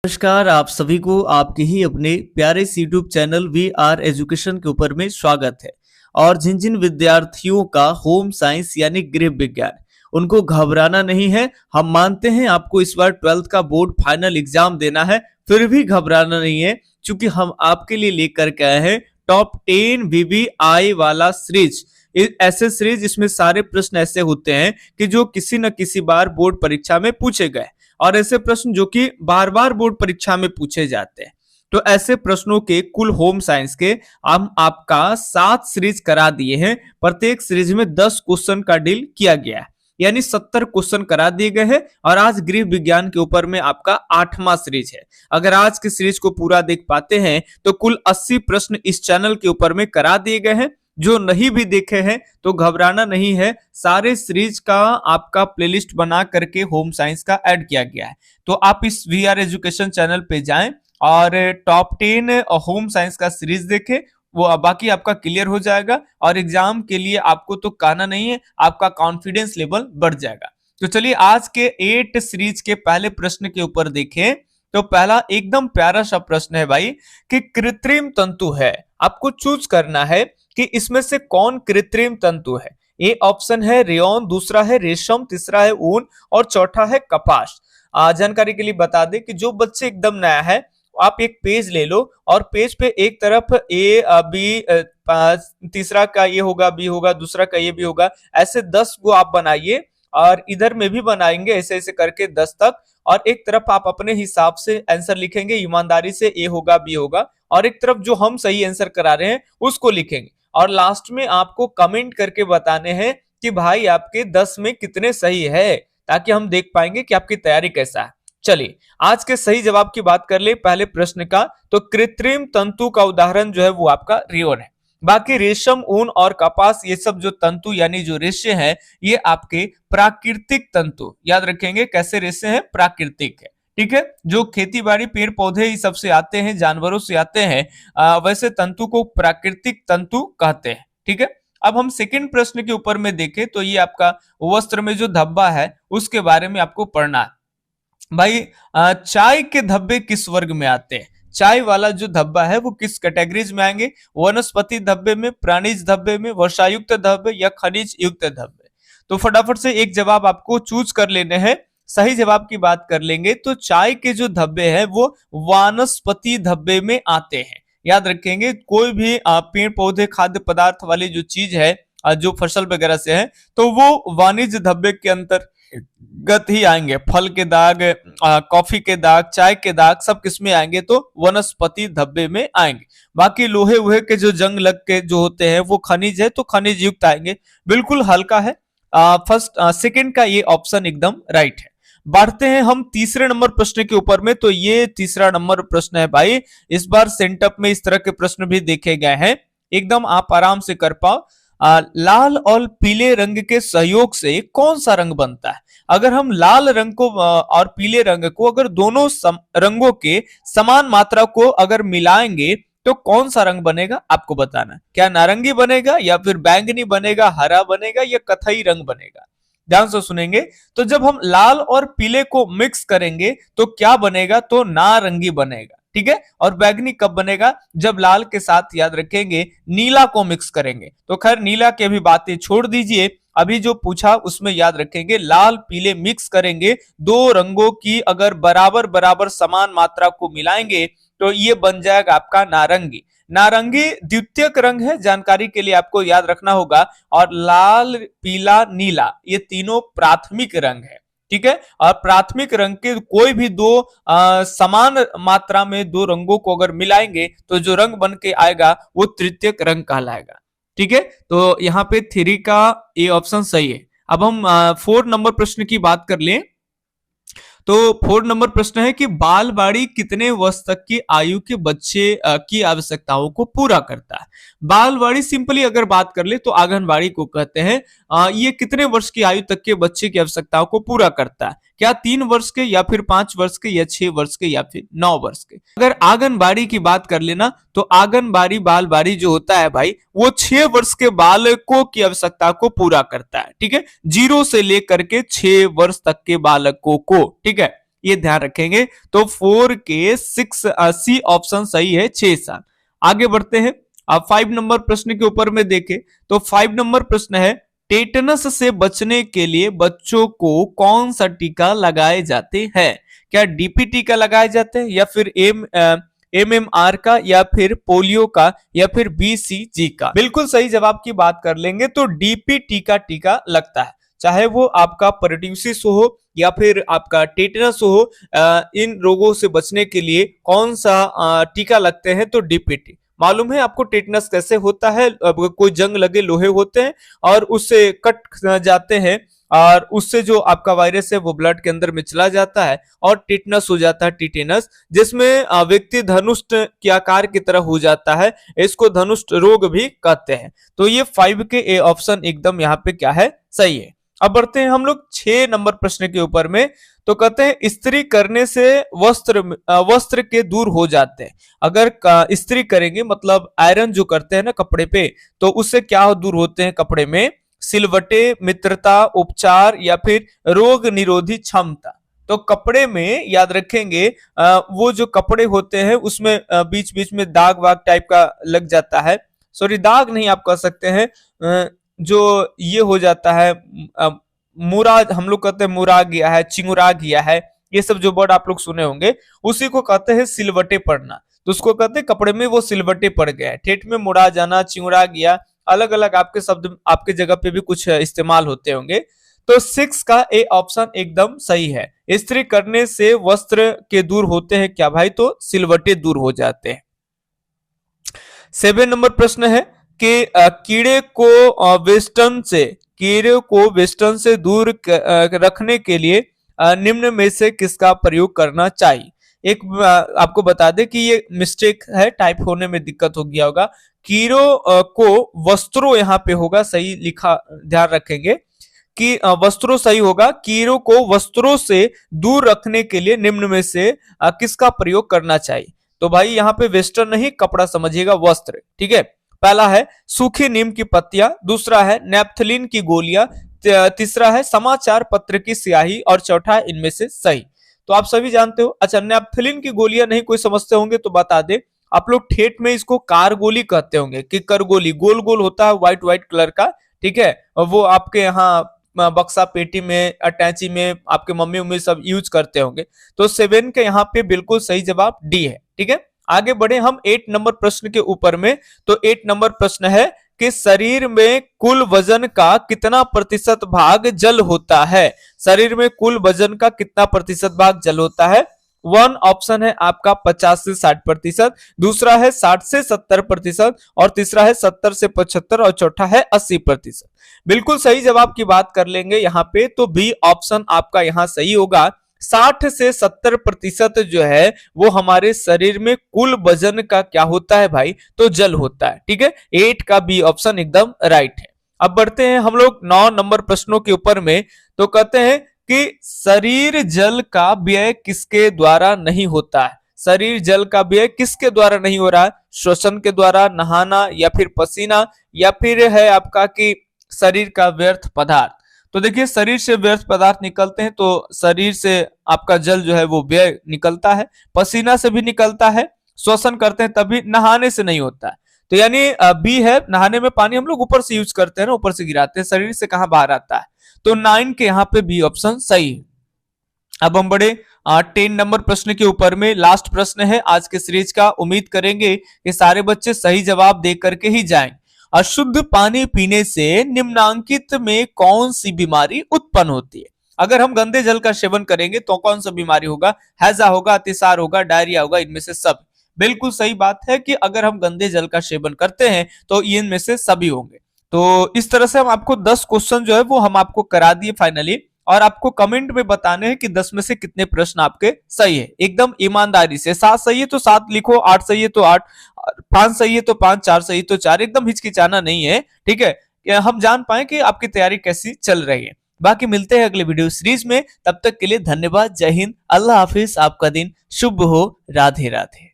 नमस्कार, आप सभी को आपके ही अपने प्यारे YouTube channel we are education के ऊपर में स्वागत है। और जिन जिन विद्यार्थियों का होम साइंस यानी गृह विज्ञान, उनको घबराना नहीं है। हम मानते हैं आपको इस बार 12th का बोर्ड फाइनल एग्जाम देना है, फिर भी घबराना नहीं है, क्योंकि हम आपके लिए लेकर के आए हैं टॉप 10 VVI वाला सीरीज। ऐसे सीरीज जिसमें सारे प्रश्न ऐसे होते हैं कि जो किसी न किसी बार बोर्ड परीक्षा में पूछे गए, और ऐसे प्रश्न जो कि बार बार बोर्ड परीक्षा में पूछे जाते हैं। तो ऐसे प्रश्नों के कुल होम साइंस के हम आपका 7 सीरीज करा दिए हैं। प्रत्येक सीरीज में 10 क्वेश्चन का डील किया गया है, यानी 70 क्वेश्चन करा दिए गए हैं। और आज गृह विज्ञान के ऊपर में आपका 8वां सीरीज है। अगर आज की सीरीज को पूरा देख पाते हैं तो कुल 80 प्रश्न इस चैनल के ऊपर में करा दिए गए हैं। जो नहीं भी देखे हैं तो घबराना नहीं है, सारे सीरीज का आपका प्लेलिस्ट बना करके होम साइंस का ऐड किया गया है। तो आप इस वी आर एजुकेशन चैनल पे जाएं और टॉप 10 होम साइंस का सीरीज देखें, वो बाकी आपका क्लियर हो जाएगा। और एग्जाम के लिए आपको तो कहना नहीं है, आपका कॉन्फिडेंस लेवल बढ़ जाएगा। तो चलिए आज के 8 सीरीज के पहले प्रश्न के ऊपर देखें। तो पहला एकदम प्यारा सा प्रश्न है भाई कि कृत्रिम तंतु है, आपको चूज करना है कि इसमें से कौन कृत्रिम तंतु है। ए ऑप्शन है रेयॉन, दूसरा है रेशम, तीसरा है ऊन और चौथा है कपास। जानकारी के लिए बता दें कि जो बच्चे एकदम नया है, आप एक पेज ले लो और पेज पे एक तरफ ए बी, तीसरा का ये होगा, बी होगा, दूसरा का ये भी होगा, ऐसे 10 को आप बनाइए। और इधर में भी बनाएंगे ऐसे ऐसे करके 10 तक। और एक तरफ आप अपने हिसाब से आंसर लिखेंगे, ईमानदारी से ए होगा, बी होगा, और एक तरफ जो हम सही आंसर करा रहे हैं उसको लिखेंगे। और लास्ट में आपको कमेंट करके बताने हैं कि भाई आपके 10 में कितने सही है, ताकि हम देख पाएंगे कि आपकी तैयारी कैसा है। चलिए आज के सही जवाब की बात कर ले पहले प्रश्न का। तो कृत्रिम तंतु का उदाहरण जो है वो आपका रेयॉन है। बाकी रेशम, ऊन और कपास ये सब जो तंतु यानी जो रेशे हैं, ये आपके प्राकृतिक तंतु, याद रखेंगे कैसे रेशे हैं, प्राकृतिक है। ठीक है, जो खेती बाड़ी पेड़ पौधे ही सबसे आते हैं, जानवरों से आते हैं, वैसे तंतु को प्राकृतिक तंतु कहते हैं। ठीक है, अब हम सेकंड प्रश्न के ऊपर में देखें तो ये आपका वस्त्र में जो धब्बा है उसके बारे में आपको पढ़ना है। भाई चाय के धब्बे किस वर्ग में आते हैं? चाय वाला जो धब्बा है वो किस कैटेगरीज में आएंगे? वनस्पति धब्बे में, प्राणीज धब्बे में, वर्षायुक्त धब्बे या खनिज युक्त धब्बे? तो फटाफट से एक जवाब आपको चूज कर लेने हैं। सही जवाब की बात कर लेंगे तो चाय के जो धब्बे हैं वो वानस्पति धब्बे में आते हैं। याद रखेंगे कोई भी पेड़ पौधे खाद्य पदार्थ वाली जो चीज है, जो फसल वगैरह से है, तो वो वाणिज्य धब्बे के अंतर्गत ही आएंगे। फल के दाग, कॉफी के दाग, चाय के दाग सब किसमें आएंगे? तो वनस्पति धब्बे में आएंगे। बाकी लोहे वोहे के जो जंग लग के जो होते हैं वो खनिज है, तो खनिज युक्त आएंगे। बिल्कुल हल्का है। सेकंड का ये ऑप्शन एकदम राइट है। बढ़ते हैं हम तीसरे नंबर प्रश्न के ऊपर में। तो ये तीसरा नंबर प्रश्न है भाई, इस बार सेंटअप में इस तरह के प्रश्न भी देखे गए हैं, एकदम आप आराम से कर पाओ। लाल और पीले रंग के सहयोग से कौन सा रंग बनता है? अगर हम लाल रंग को और पीले रंग को, अगर दोनों रंगों के समान मात्रा को अगर मिलाएंगे तो कौन सा रंग बनेगा? आपको बताना। क्या नारंगी बनेगा, या फिर बैंगनी बनेगा, हरा बनेगा, या कथई रंग बनेगा? ध्यान से सुनेंगे। तो जब हम लाल और पीले को मिक्स करेंगे तो क्या बनेगा? तो नारंगी बनेगा। ठीक है, और बैंगनी कब बनेगा? जब लाल के साथ, याद रखेंगे, नीला को मिक्स करेंगे। तो खैर नीला के भी बातें छोड़ दीजिए, अभी जो पूछा उसमें याद रखेंगे लाल पीले मिक्स करेंगे, दो रंगों की अगर बराबर बराबर समान मात्रा को मिलाएंगे तो ये बन जाएगा आपका नारंगी। नारंगी द्वितीयक रंग है, जानकारी के लिए आपको याद रखना होगा। और लाल, पीला, नीला ये तीनों प्राथमिक रंग है। ठीक है, और प्राथमिक रंग के कोई भी दो समान मात्रा में दो रंगों को अगर मिलाएंगे तो जो रंग बन के आएगा वो तृतीयक रंग कहलाएगा। ठीक है, तो यहाँ पे 3 का ए ऑप्शन सही है। अब हम 4 नंबर प्रश्न की बात कर लें। तो 4 नंबर प्रश्न है कि बालवाड़ी कितने वर्ष तक की आयु के बच्चे की आवश्यकताओं को पूरा करता है? बालवाड़ी सिंपली अगर बात कर ले तो आंगनबाड़ी को कहते हैं। ये कितने वर्ष की आयु तक के बच्चे की आवश्यकताओं को पूरा करता है? क्या 3 वर्ष के, या फिर 5 वर्ष के, या 6 वर्ष के, या फिर 9 वर्ष के? अगर आंगनबाड़ी की बात कर लेना तो आंगनबाड़ी बालवाड़ी जो होता है भाई, वो 6 वर्ष के बालकों की आवश्यकता को पूरा करता है। ठीक है, 0 से लेकर के 6 वर्ष तक के बालकों को। ठीक है, ये ध्यान रखेंगे। तो 4 के 6 सी ऑप्शन सही है, 6 साल। आगे बढ़ते हैं। अब 5 नंबर प्रश्न के ऊपर में देखें तो 5 नंबर प्रश्न है, टेटनस से बचने के लिए बच्चों को कौन सा टीका लगाए जाते हैं? क्या डीपी टीका लगाए जाते हैं, या फिर एमएमआर का, या फिर पोलियो का, या फिर बीसीजी का? बिल्कुल सही जवाब की बात कर लेंगे तो डीपी टीका लगता है, चाहे वो आपका परट्यूसिस हो या फिर आपका टेटनस हो। इन रोगों से बचने के लिए कौन सा टीका लगते हैं? तो डीपीटी। मालूम है आपको टेटनस कैसे होता है? कोई जंग लगे लोहे होते हैं और उससे कट जाते हैं, और उससे जो आपका वायरस है वो ब्लड के अंदर में चला जाता है और टेटनस हो जाता है, टिटेनस, जिसमें व्यक्ति धनुष के आकार की तरह हो जाता है। इसको धनुष रोग भी कहते हैं। तो ये 5 के ए ऑप्शन एकदम यहाँ पे क्या है? सही है। अब बढ़ते हैं हम लोग 6 नंबर प्रश्न के ऊपर में। तो कहते हैं इस्त्री करने से वस्त्र के दूर हो जाते हैं। अगर इस्त्री करेंगे मतलब आयरन जो करते हैं ना कपड़े पे, तो उससे क्या दूर होते हैं कपड़े में? सिलवटे, मित्रता, उपचार, या फिर रोग निरोधी क्षमता। तो कपड़े में याद रखेंगे वो जो कपड़े होते हैं उसमें बीच बीच में दाग वाग टाइप का लग जाता है। सॉरी, दाग नहीं आप कह सकते हैं, जो ये हो जाता है मुरा, हम लोग कहते हैं मुरा गया है, चिंगुरा गया है, ये सब जो वर्ड आप लोग सुने होंगे उसी को कहते हैं सिलवटे पड़ना। तो उसको कहते हैं कपड़े में वो सिलवटे पड़ गया है, ठेठ में मुड़ा जाना, चिंगुरा गया, अलग अलग आपके शब्द आपके जगह पे भी कुछ इस्तेमाल होते होंगे। तो 6 का ए ऑप्शन एकदम सही है। इस्त्री करने से वस्त्र के दूर होते हैं क्या भाई? तो सिलवटे दूर हो जाते हैं। 7 नंबर प्रश्न है कि कीड़े को वेस्टर्न से दूर रखने के लिए निम्न में से किसका प्रयोग करना चाहिए? एक आपको बता दें कि ये मिस्टेक है, टाइप होने में दिक्कत हो गया होगा। कीड़ों को वस्त्रों यहाँ पे होगा, सही लिखा, ध्यान रखेंगे कि वस्त्रों सही होगा। कीड़ों को वस्त्रों से दूर रखने के लिए निम्न में से किसका प्रयोग करना चाहिए? तो भाई यहाँ पे वेस्टर्न नहीं, कपड़ा समझिएगा, वस्त्र, ठीक है। पहला है सूखी नीम की पत्तियां, दूसरा है नेप्थलीन की गोलियां, तीसरा है समाचार पत्र की स्याही, और चौथा है इनमें से सही। तो आप सभी जानते हो। अच्छा, नेप्थलीन की गोलियां नहीं कोई समझते होंगे तो बता दे, आप लोग ठेठ में इसको कारगोली कहते होंगे कि करगोली, गोल गोल होता है व्हाइट व्हाइट कलर का, ठीक है। और वो आपके यहाँ बक्सा पेटी में, अटैची में आपके मम्मी उम्मी सब यूज करते होंगे। तो 7 के यहाँ पे बिल्कुल सही जवाब डी है, ठीक है। आगे बढ़े हम 8 नंबर प्रश्न के ऊपर में। तो 8 नंबर प्रश्न है कि शरीर में कुल वजन का कितना प्रतिशत भाग जल होता है? शरीर में कुल वजन का कितना प्रतिशत भाग जल होता है? 1 ऑप्शन है आपका 50 से 60%, दूसरा है 60 से 70%, और तीसरा है 70 से 75, और चौथा है 80%। बिल्कुल सही जवाब की बात कर लेंगे यहाँ पे तो बी ऑप्शन आपका यहाँ सही होगा। 60 से 70% जो है वो हमारे शरीर में कुल वजन का क्या होता है भाई? तो जल होता है, ठीक है। 8 का बी ऑप्शन एकदम राइट है। अब बढ़ते हैं हम लोग 9 नंबर प्रश्नों के ऊपर में। तो कहते हैं कि शरीर जल का व्यय किसके द्वारा नहीं होता है? शरीर जल का व्यय किसके द्वारा नहीं हो रहा है? श्वसन के द्वारा, नहाना, या फिर पसीना, या फिर है आपका कि शरीर का व्यर्थ पदार्थ। तो देखिए, शरीर से व्यर्थ पदार्थ निकलते हैं तो शरीर से आपका जल जो है वो व्यय निकलता है, पसीना से भी निकलता है, श्वसन करते हैं तभी, नहाने से नहीं होता है। तो यानी बी है, नहाने में पानी हम लोग ऊपर से यूज करते हैं ना, ऊपर से गिराते हैं, शरीर से कहां बाहर आता है। तो 9 के यहाँ पे बी ऑप्शन सही है। अब हम बड़े 10 नंबर प्रश्न के ऊपर में, लास्ट प्रश्न है आज के सीरीज का। उम्मीद करेंगे कि सारे बच्चे सही जवाब दे करके ही जाएं। अशुद्ध पानी पीने से निम्नांकित में कौन सी बीमारी उत्पन्न होती है? अगर हम गंदे जल का सेवन करेंगे तो कौन सा बीमारी होगा? हैजा होगा, अतिसार होगा, डायरिया होगा, इनमें से सब। बिल्कुल सही बात है कि अगर हम गंदे जल का सेवन करते हैं तो इनमें से सभी होंगे। तो इस तरह से हम आपको 10 क्वेश्चन जो है वो हम आपको करा दिए फाइनली, और आपको कमेंट में बताने हैं कि 10 में से कितने प्रश्न आपके सही है। एकदम ईमानदारी से 7 सही है तो 7 लिखो, 8 सही है तो 8, 5 सही है तो 5, 4 सही तो 4। एकदम हिचकिचाना नहीं है, ठीक है। हम जान पाए कि आपकी तैयारी कैसी चल रही है। बाकी मिलते हैं अगले वीडियो सीरीज में, तब तक के लिए धन्यवाद। जय हिंद, अल्लाह हाफिज, आपका दिन शुभ हो, राधे राधे।